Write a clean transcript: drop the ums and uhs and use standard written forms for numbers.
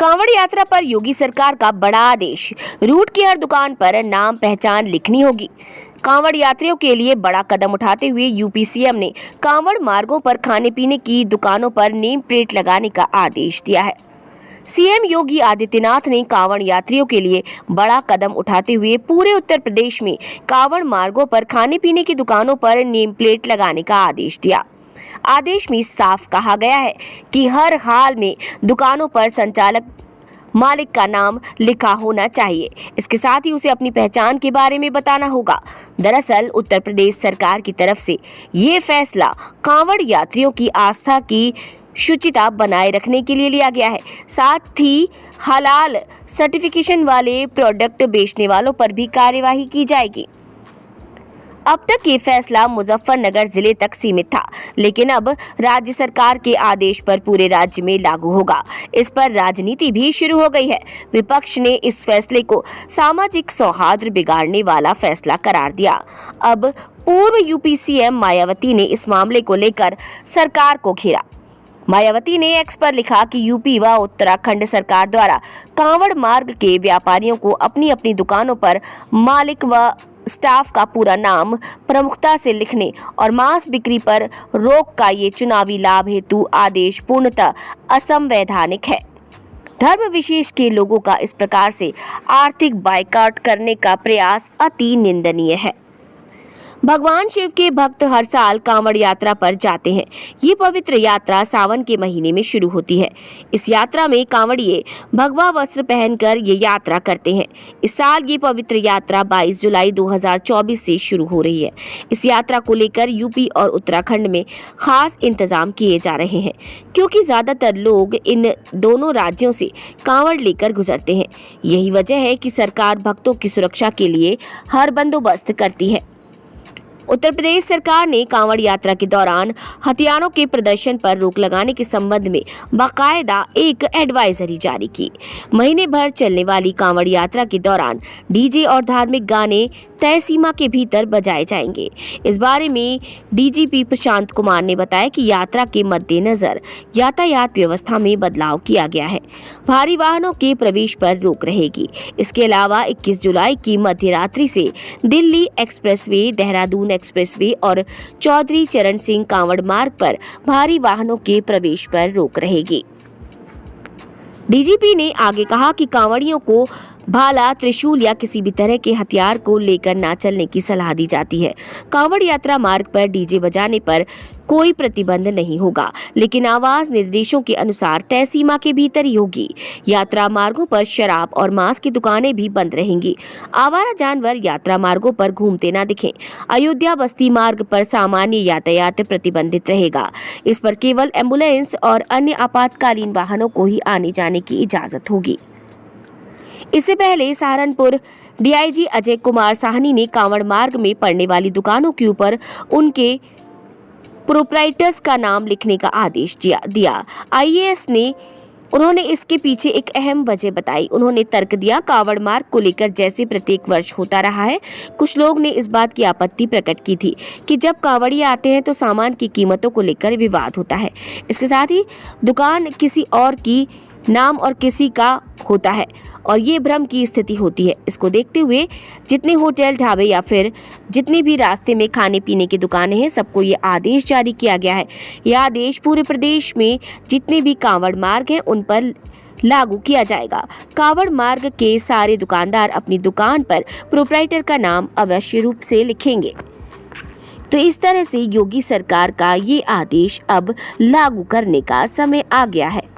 कांवड़ यात्रा पर योगी सरकार का बड़ा आदेश। रूट की हर दुकान पर नाम पहचान लिखनी होगी। कांवड़ यात्रियों के लिए बड़ा कदम उठाते हुए यूपी सीएम ने कांवड़ मार्गों पर खाने पीने की दुकानों पर नेम प्लेट लगाने का आदेश दिया है। सीएम योगी आदित्यनाथ ने कांवड़ यात्रियों के लिए बड़ा कदम उठाते हुए पूरे उत्तर प्रदेश में कांवड़ मार्गों पर खाने पीने की दुकानों पर नेम प्लेट लगाने का आदेश दिया। आदेश में साफ कहा गया है कि हर हाल में दुकानों पर संचालक मालिक का नाम लिखा होना चाहिए। इसके साथ ही उसे अपनी पहचान के बारे में बताना होगा। दरअसल उत्तर प्रदेश सरकार की तरफ से ये फैसला कांवड़ यात्रियों की आस्था की शुचिता बनाए रखने के लिए लिया गया है। साथ ही हलाल सर्टिफिकेशन वाले प्रोडक्ट बेचने वालों पर भी कार्यवाही की जाएगी। अब तक ये फैसला मुजफ्फरनगर जिले तक सीमित था, लेकिन अब राज्य सरकार के आदेश पर पूरे राज्य में लागू होगा। इस पर राजनीति भी शुरू हो गई है। विपक्ष ने इस फैसले को सामाजिक सौहार्द बिगाड़ने वाला फैसला करार दिया। अब पूर्व यूपी सीएम मायावती ने इस मामले को लेकर सरकार को घेरा। मायावती ने एक्स पर लिखा कि यूपी व उत्तराखंड सरकार द्वारा कांवड़ मार्ग के व्यापारियों को अपनी अपनी दुकानों पर मालिक व स्टाफ का पूरा नाम प्रमुखता से लिखने और मांस बिक्री पर रोक का ये चुनावी लाभ हेतु आदेश पूर्णतः असंवैधानिक है। धर्म विशेष के लोगों का इस प्रकार से आर्थिक बायकॉट करने का प्रयास अति निंदनीय है। भगवान शिव के भक्त हर साल कांवड़ यात्रा पर जाते हैं। ये पवित्र यात्रा सावन के महीने में शुरू होती है। इस यात्रा में कांवड़िए भगवा वस्त्र पहनकर ये यात्रा करते हैं। इस साल ये पवित्र यात्रा 22 जुलाई 2024 से शुरू हो रही है। इस यात्रा को लेकर यूपी और उत्तराखंड में खास इंतजाम किए जा रहे हैं, क्योंकि ज्यादातर लोग इन दोनों राज्यों से कांवड़ लेकर गुजरते हैं। यही वजह है कि सरकार भक्तों की सुरक्षा के लिए हर बंदोबस्त करती है। उत्तर प्रदेश सरकार ने कांवड़ यात्रा के दौरान हथियारों के प्रदर्शन पर रोक लगाने के संबंध में बाकायदा एक एडवाइजरी जारी की। महीने भर चलने वाली कांवड़ यात्रा के दौरान डीजे और धार्मिक गाने तय सीमा के भीतर बजाए जाएंगे। इस बारे में डीजीपी प्रशांत कुमार ने बताया कि यात्रा के मद्देनजर यातायात व्यवस्था में बदलाव किया गया है। भारी वाहनों के प्रवेश पर रोक रहेगी। इसके अलावा 21 जुलाई की मध्य रात्रि से दिल्ली एक्सप्रेसवे, देहरादून एक्सप्रेसवे और चौधरी चरण सिंह कांवड़ मार्ग पर भारी वाहनों के प्रवेश पर रोक रहेगी। डीजीपी ने आगे कहा कि कांवड़ियों को भाला, त्रिशूल या किसी भी तरह के हथियार को लेकर न चलने की सलाह दी जाती है। कांवड़ यात्रा मार्ग पर डीजे बजाने पर कोई प्रतिबंध नहीं होगा, लेकिन आवाज निर्देशों के अनुसार तय सीमा के भीतर ही होगी। यात्रा मार्गों पर शराब और मांस की दुकानें भी बंद रहेंगी। आवारा जानवर यात्रा मार्गों पर घूमते न दिखें। अयोध्या बस्ती मार्ग पर सामान्य यातायात प्रतिबंधित रहेगा। इस पर केवल एम्बुलेंस और अन्य आपातकालीन वाहनों को ही आने जाने की इजाजत होगी। इससे पहले सहारनपुर डीआईजी अजय कुमार साहनी ने कांवड़ मार्ग में पड़ने वाली दुकानों के ऊपर उनके प्रोप्राइटर्स का नाम लिखने का आदेश दिया। आईएएस ने उन्होंने इसके पीछे एक अहम वजह बताई। उन्होंने तर्क दिया, कांवड़ मार्ग को लेकर जैसे प्रत्येक वर्ष होता रहा है, कुछ लोग ने इस बात की आपत्ति प्रकट की थी कि जब कांवड़िए आते हैं तो सामान की कीमतों को लेकर विवाद होता है। इसके साथ ही दुकान किसी और की नाम और किसी का होता है और ये भ्रम की स्थिति होती है। इसको देखते हुए जितने होटल, ढाबे या फिर जितनी भी रास्ते में खाने पीने की दुकानें हैं, सबको ये आदेश जारी किया गया है। यह आदेश पूरे प्रदेश में जितने भी कांवड़ मार्ग हैं उन पर लागू किया जाएगा। कांवड़ मार्ग के सारे दुकानदार अपनी दुकान पर प्रोप्राइटर का नाम अवश्य रूप से लिखेंगे। तो इस तरह से योगी सरकार का ये आदेश अब लागू करने का समय आ गया है।